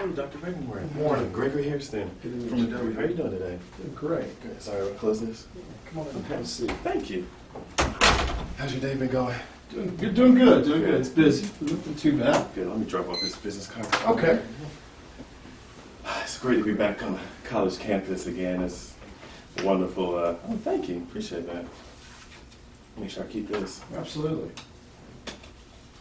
morning, Dr. Ravenworth. Good morning. Gregory Hairston from Adobe. How are you doing today? Doing great. Good. Sorry, I'll close this. Come on in, have a seat. Thank you. How's your day been going? Doing good. It's busy. Nothing too bad. Good. Let me drop off this business card. Okay. It's great to be back on the college campus again. It's wonderful. Oh, thank you. Appreciate that. Make sure I keep this. Absolutely.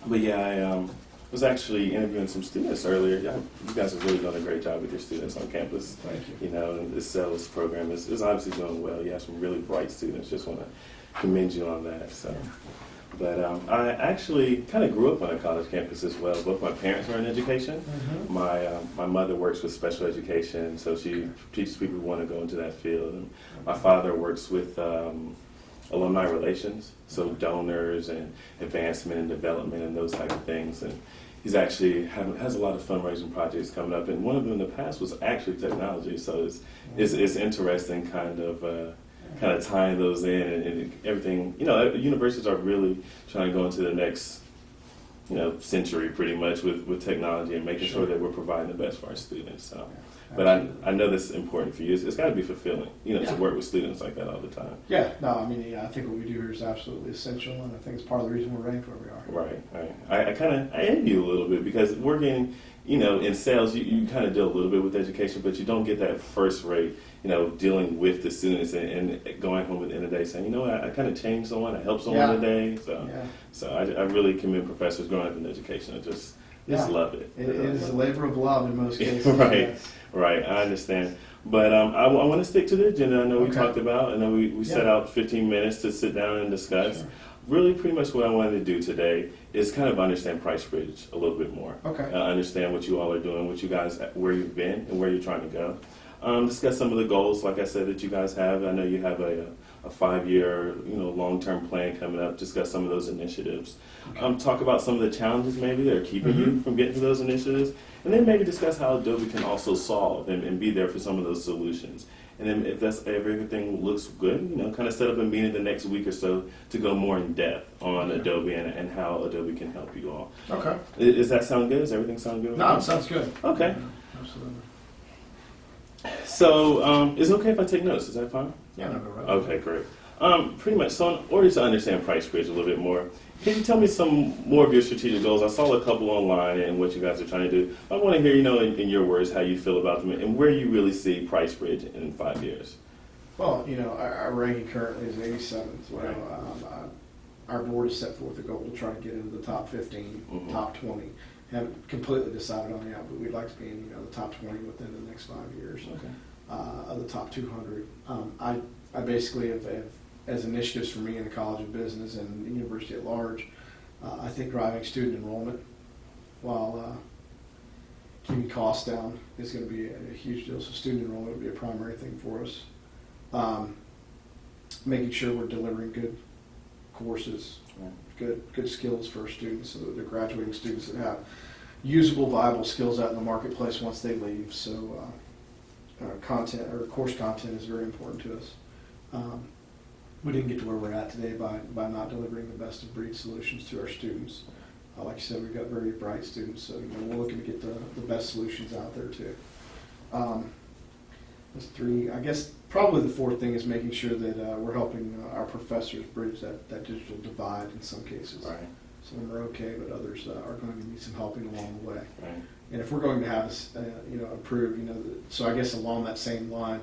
But yeah, I was actually interviewing some students earlier. Yeah, you guys have really done a great job with your students on campus. Thank you. You know, and the sales program is obviously doing well. You have some really bright students. Just want to commend you on that. So, but I actually kind of grew up on a college campus as well. Both my parents are in education. Mm-hmm. My mother works with special education, so she teaches people who want to go into that field. And my father works with alumni relations, so donors and advancement and development and those type of things. And he's actually has a lot of fundraising projects coming up, and one of them in the past was actually technology. So it's interesting, kind of tying those in and everything. You know, universities are really trying to go into the next century pretty much with technology and making sure that we're providing the best for our students. So. But I know that's important for you. It's got to be fulfilling, to work with students like that all the time. Yeah, no, I mean, I think what we do here is absolutely essential, and I think it's part of the reason we're ranked where we are. Right. I envy you a little bit because working, in sales, you kind of deal a little bit with education, but you don't get that first rate, dealing with the students and going home at the end of the day saying, I kind of changed someone, I helped someone today. So I really commend professors growing up in education. I just love it. It is a labor of love in most cases. Right. Yes. Right, I understand. But I want to stick to the agenda. I know we talked about, I know we set out 15 minutes to sit down and discuss. Sure. Really, pretty much what I wanted to do today is kind of understand PriceBridge a little bit more. Okay. Understand what you all are doing, what you guys, where you've been, and where you're trying to go. Discuss some of the goals, like I said, that you guys have. I know you have a 5-year, long-term plan coming up. Discuss some of those initiatives. Talk about some of the challenges maybe that are keeping you from getting to those initiatives. And then maybe discuss how Adobe can also solve and be there for some of those solutions. And then if everything looks good, kind of set up a meeting the next week or so to go more in depth on Adobe and how Adobe can help you all. Okay. Does that sound good? Does everything sound good? No, it sounds good. Okay. Absolutely. So is it okay if I take notes? Is that fine? Yeah, no, go right. Okay, great. Pretty much, so in order to understand PriceBridge a little bit more, can you tell me some more of your strategic goals? I saw a couple online and what you guys are trying to do. I want to hear, in your words, how you feel about them and where you really see PriceBridge in 5 years. Well, our ranking currently is 87th. Right. Our board has set forth a goal to try to get into the top 15, top 20. Haven't completely decided on that, but we'd like to be in the top 20 within the next 5 years. Okay. Of the top 200. I basically have, as initiatives for me in the College of Business and the university at large, I think driving student enrollment while keeping costs down is going to be a huge deal. So student enrollment will be a primary thing for us. Making sure we're delivering good courses, good skills for our students, so that they're graduating students that have usable, viable skills out in the marketplace once they leave. So content or course content is very important to us. We didn't get to where we're at today by not delivering the best of breed solutions to our students. Like you said, we've got very bright students, so we're looking to get the best solutions out there too. That's 3. I guess probably the 4th thing is making sure that we're helping our professors bridge that digital divide in some cases. Right. Some of them are okay, but others are going to need some helping along the way. Right. And if we're going to have this, improve, so I guess along that same line,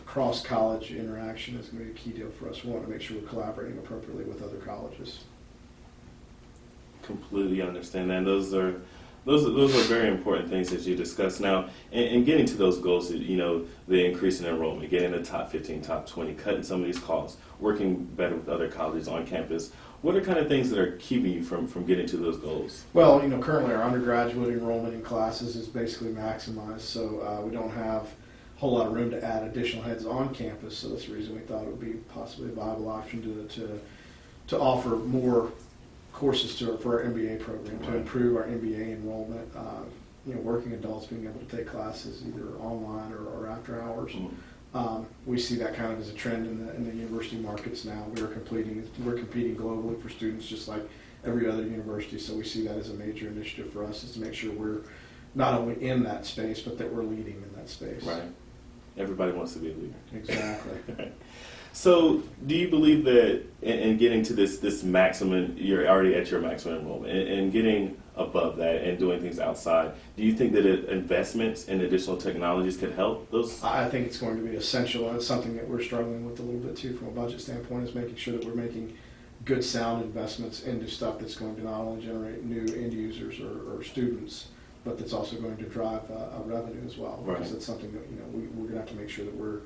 cross-college interaction is going to be a key deal for us. We want to make sure we're collaborating appropriately with other colleges. Completely understand that. Those are very important things that you discussed. Now, in getting to those goals, the increase in enrollment, getting the top 15, top 20, cutting some of these costs, working better with other colleges on campus. What are kind of things that are keeping you from getting to those goals? Well, currently our undergraduate enrollment in classes is basically maximized, so we don't have a whole lot of room to add additional heads on campus. So that's the reason we thought it would be possibly a viable option to offer more courses for our MBA program, to improve our MBA enrollment. Working adults being able to take classes either online or after hours. We see that kind of as a trend in the university markets now. We're competing globally for students just like every other university, so we see that as a major initiative for us, is to make sure we're not only in that space, but that we're leading in that space. Right. Everybody wants to be a leader. Exactly. So, do you believe that in getting to this maximum, you're already at your maximum enrollment, and getting above that and doing things outside, do you think that investments in additional technologies could help those? I think it's going to be essential, and it's something that we're struggling with a little bit too from a budget standpoint, is making sure that we're making good sound investments into stuff that's going to not only generate new end users or students, but that's also going to drive a revenue as well. Right. Because it's something that we're going to have to make sure that we're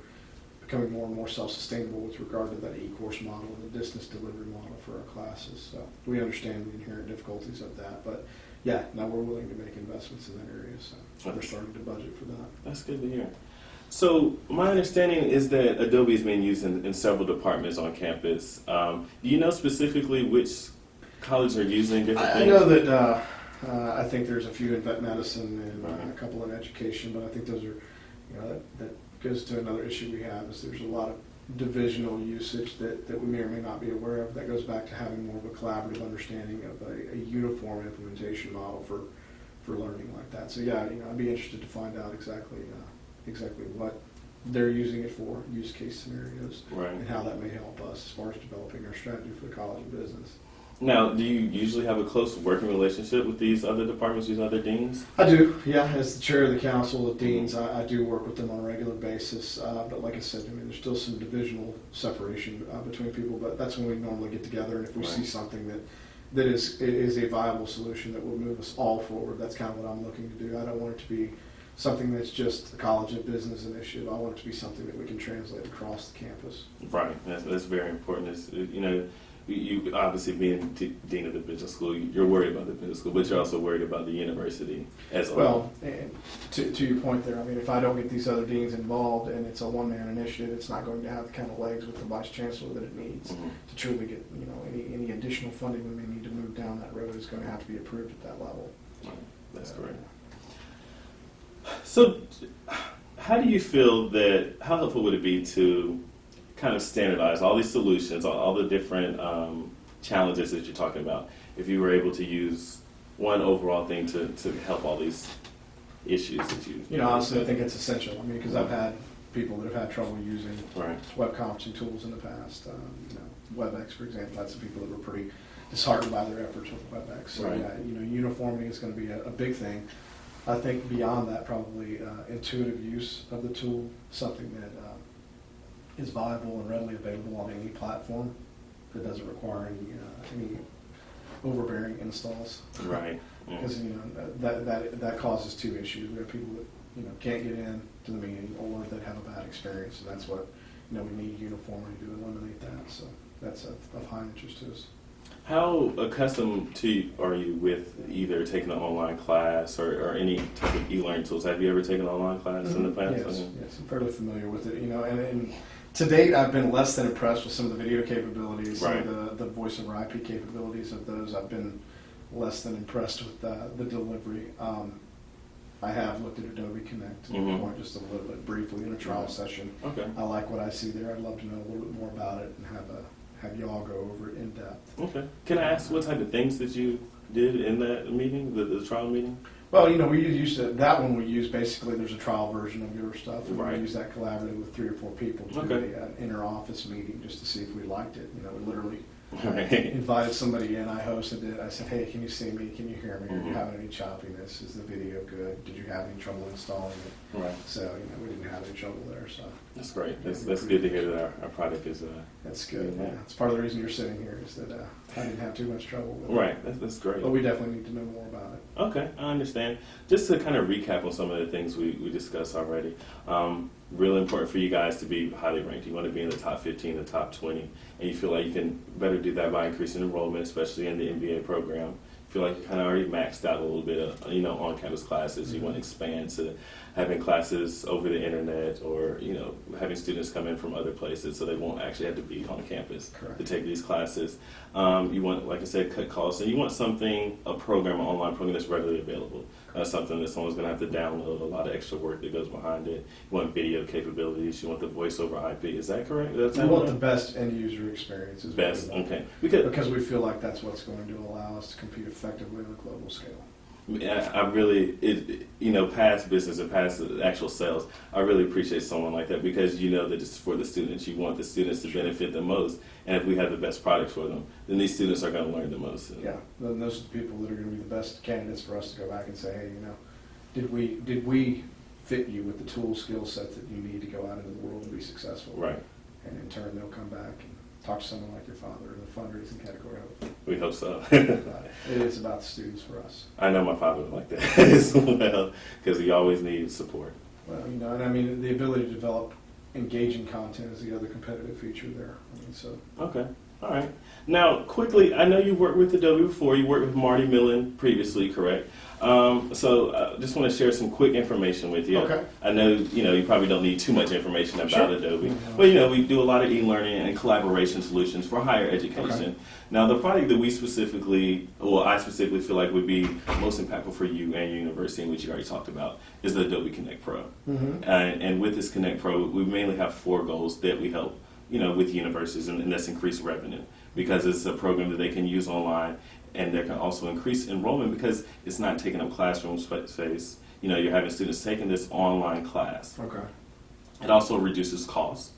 becoming more and more self-sustainable with regard to that e-course model and the distance delivery model for our classes. So we understand the inherent difficulties of that, but yeah, now we're willing to make investments in that area. So we're starting to budget for that. That's good to hear. So my understanding is that Adobe is being used in several departments on campus. Do you know specifically which colleges are using different I things? know that I think there's a few in vet medicine and Right. a couple in education, but I think those are, that goes to another issue we have, is there's a lot of divisional usage that we may or may not be aware of. That goes back to having more of a collaborative understanding of a uniform implementation model for learning like that. So yeah, I'd be interested to find out exactly what they're using it for, use case scenarios, Right. and how that may help us as far as developing our strategy for the College of Business. Now, do you usually have a close working relationship with these other departments, these other deans? I do, yeah. As the chair of the council of deans, I do work with them on a regular basis. But like I said, there's still some divisional separation between people. But that's when we normally get together, and if we Right. see something that is a viable solution that will move us all forward, that's kind of what I'm looking to do. I don't want it to be something that's just a College of Business initiative. I want it to be something that we can translate across the campus. Right. That's very important. You obviously being dean of the business school, you're worried about the business school, but you're also worried about the university as well. Well, and to your point there, I mean, if I don't get these other deans involved and it's a one-man initiative, it's not going to have the kind of legs with the vice chancellor that it needs Mhm. to truly get, any additional funding we may need to move down that road is going to have to be approved at that level. Right. That's correct. So, how do you feel how helpful would it be to kind of standardize all these solutions, all the different challenges that you're talking about, if you were able to use one overall thing to help all these issues that you... Honestly, I think it's essential. I mean, because I've had people that have had trouble using Right. web conferencing tools in the past. WebEx, for example, had some people that were pretty disheartened by their efforts with WebEx. So, Right. yeah, uniformity is going to be a big thing. I think beyond that, probably intuitive use of the tool, something that is viable and readily available on any platform that doesn't require any overbearing installs. Right. Yeah. Because that causes two issues. We have people that can't get in to the meeting, or that have a bad experience, and that's what we need uniformity to eliminate that. So that's of high interest to us. How accustomed are you with either taking an online class or any type of e-learning tools? Have you ever taken an online class in the past? Yes, I'm fairly familiar with it. And to date, I've been less than impressed with some of the video capabilities, Right. some of the voice over IP capabilities of those. I've been less than impressed with the delivery. I have looked at Adobe Connect to the point just a little bit briefly in a trial session. Okay. I like what I see there. I'd love to know a little bit more about it and have y'all go over it in depth. Okay. Can I ask what type of things that you did in that meeting, the trial meeting? Well, we used that one. We use basically there's a trial version of your stuff, and Right. we use that collaboratively with 3 or 4 people to Okay. do an inter-office meeting just to see if we liked it. We literally Right. invited somebody in. I hosted it. I said, "Hey, can you see me? Can you hear me? Are you Mhm. having any choppiness? Is the video good? Did you have any trouble installing it?" Right. So we didn't have any trouble there. So That's great. That's good to hear that our product is that's good. Yeah. Yeah, it's part of the reason you're sitting here is that I didn't have too much trouble with it. right. That's great. But we definitely need to know more about it. Okay, I understand. Just to kind of recap on some of the things we discussed already. Really important for you guys to be highly ranked. You want to be in the top 15, the top 20, and you feel like you can better do that by increasing enrollment, especially in the MBA program. You feel like you kind of already maxed out a little bit of, on-campus classes. You want to expand to having classes over the internet, or having students come in from other places, so they won't actually have to be on campus Correct. to take these classes. You want, like I said, cut costs, and you want a program, an online program that's readily available. Something that someone's going to have to download, a lot of extra work that goes behind it. You want video capabilities, you want the voice over IP. Is that correct? We want the best end user experience. Is what we best? want. Okay. Because we feel like that's what's going to allow us to compete effectively on a global scale. I really, past business and past the actual sales, I really appreciate someone like that because you know that it's for the students. You want the students to benefit the most, and if we have the best products for them, then these students are going to learn the most. Yeah, then those are the people that are going to be the best candidates for us to go back and say, hey, did we fit you with the tool skill set that you need to go out into the world and be successful? Right. And in turn, they'll come back and talk to someone like your father in the fundraising category. We hope so. It is about the students for us. I know my father was like that as well because he always needed support. Well, and I mean, the ability to develop engaging content is the other competitive feature there. I mean, so. Okay. All right. Now, quickly, I know you worked with Adobe before. You worked with Marty Millen previously, correct? So just want to share some quick information with you. Okay. I know, you probably don't need too much information about Sure. Adobe. Mhm. But, we do a lot of e-learning and collaboration solutions for higher education. Okay. Now, the product that I specifically feel like would be most impactful for you and your university, and which you already talked about, is the Adobe Connect Pro. Mm-hmm. And with this Connect Pro, we mainly have 4 goals that we help with universities, and that's increased revenue because it's a program that they can use online, and they can also increase enrollment because it's not taking up classroom space. You're having students taking this online class. Okay. It also reduces costs.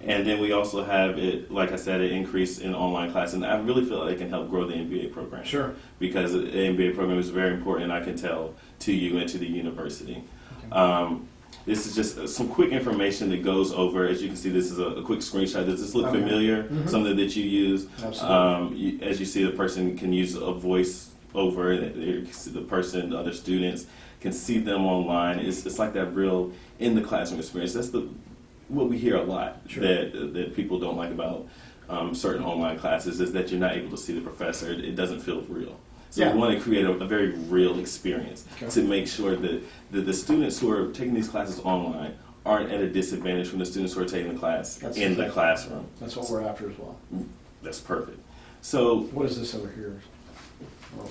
And then we also have it, like I said, an increase in online class, and I really feel like it can help grow the MBA program. Sure. Because the MBA program is very important, I can tell, to you and to the university. Okay. This is just some quick information that goes over. As you can see, this is a quick screenshot. Does this look Okay. familiar? Mhm. Something that you use? Absolutely. As you see, the person can use a voice over. The person, the other students can see them online. It's like that real in the classroom experience. That's what we hear a lot. Sure. That people don't like about certain online classes is that you're not able to see the professor. It doesn't feel real. So Yeah. we want to create a very real experience Okay. to make sure that the students who are taking these classes online aren't at a disadvantage from the students who are taking the class That's in the exactly- classroom. That's what we're after as well. That's perfect. So What is this over here?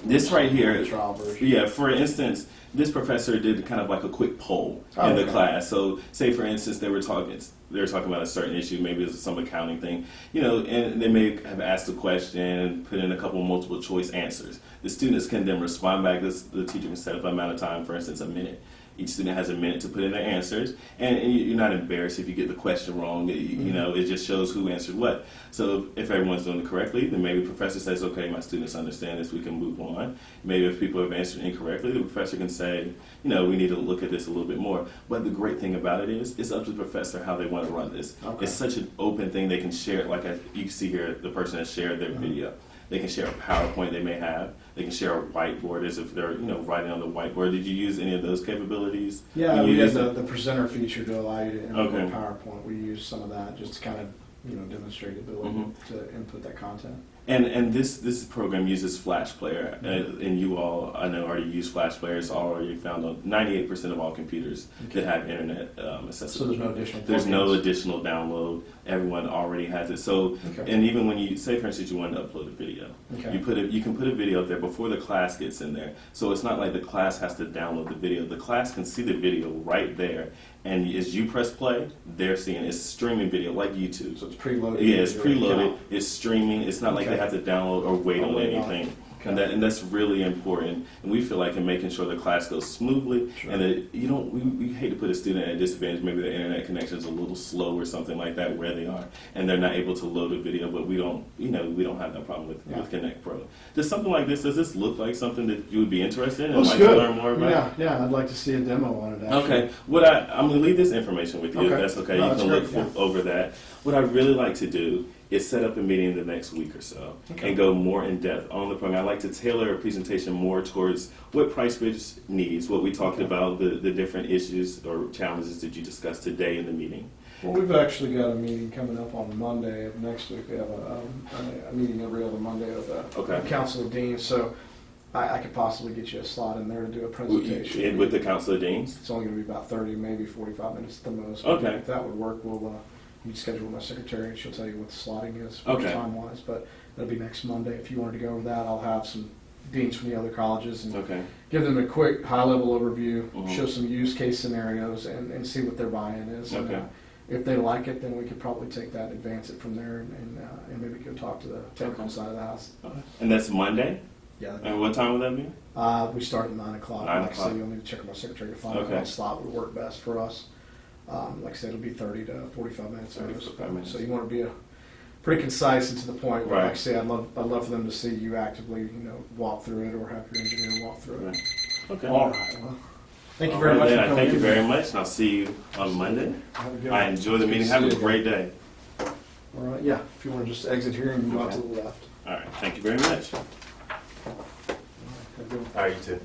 this right here, Trial version. yeah, for instance, this professor did kind of like a quick poll Oh, in the okay. class. So say for instance they were talking about a certain issue, maybe it's some accounting thing, and they may have asked a question, put in a couple multiple choice answers. The students can then respond back. The teacher can set up an amount of time, for instance, a minute. Each student has a minute to put in their answers, and you're not embarrassed if you get the question wrong. It just shows who answered what. So if everyone's doing it correctly, then maybe the professor says, okay, my students understand this, we can move on. Maybe if people have answered incorrectly, the professor can say, we need to look at this a little bit more. But the great thing about it is, it's up to the professor how they want to run this. Okay. It's such an open thing. They can share, you can see here, the person has shared their video. They can share a PowerPoint they may have. They can share a whiteboard as if they're, writing on the whiteboard. Did you use any of those capabilities? Yeah, When you we had used the presenter feature to allow you to input Okay. PowerPoint. We used some of that just to kind of demonstrate the ability Mhm. to input that content. And this program uses Flash Player, and you all, I know, already use Flash Player. It's already found on 98% of all computers that have internet So accessibility. there's no additional. There's no plugins. additional download. Everyone already has it. So, Okay. and even when you say, for instance, you want to upload a video, Okay. you can put a video up there before the class gets in there. So it's not like the class has to download the video. The class can see the video right there, and as you press play, they're seeing it's streaming video like YouTube. So it's preloaded. Yeah, it's into your preloaded. account. It's streaming. It's not like they Okay. have to download or wait Or on wait on it. anything. Okay. And that's really important. And we feel like in making sure the class goes smoothly, Sure. and that we hate to put a student at a disadvantage. Maybe the internet connection is a little slow or something like that where they are, and they're not able to load a video. But we don't have that problem with Connect Pro. Does something like this? Does this look like something that you would be interested in and Looks like good. to learn more about? Yeah, I'd like to see a demo on it. Actually. Okay. I'm going to leave this information with you. If Okay. that's okay. No, You that's can great, look over that. What I'd really like to do is set up a meeting the next week or so Okay. and go more in depth on the program. I like to tailor a presentation more towards what PriceBridge needs, what we talked Okay. about, the different issues or challenges that you discussed today in the meeting. Well, we've actually got a meeting coming up on Monday of next week. We have a meeting every other Monday with the Okay. Council of Deans. So I could possibly get you a slot in there to do a presentation. And with the Council of Deans? It's only going to be about 30, maybe 45 minutes at the most. Okay. If that would work, we'll you schedule my secretary and she'll tell you what the slotting is Okay. time-wise. But that'll be next Monday. If you wanted to go over that, I'll have some deans from the other colleges and Okay. give them a quick high-level overview, Mhm. show some use case scenarios, and see what their buy-in is. And, Okay. if they like it, then we could probably take that, advance it from there, and maybe go talk to the technical side of the house. And that's Monday? Yeah. And what time would that be? We start at 9 o'clock. 9 Like I o'clock. said, you'll need to check with my secretary to find out Okay. what slot would work best for us. Like I said, it'll be 30 to 45 minutes. 30 to 45 minutes. So you want to be pretty concise and to the point. But Right. like I say, I'd love for them to see you actively, walk through it, or have your engineer walk through it. Right. Okay. All right. Well, thank you All very right, much then. for coming. Thank you in. very much, and I'll see you on Monday. Have a good I one. enjoyed the meeting. Good to Have see a you great again. day. All right. Yeah. If you want to just exit here and go out Okay. to the left. All right. Thank you very much. Have a good one. All right, you too.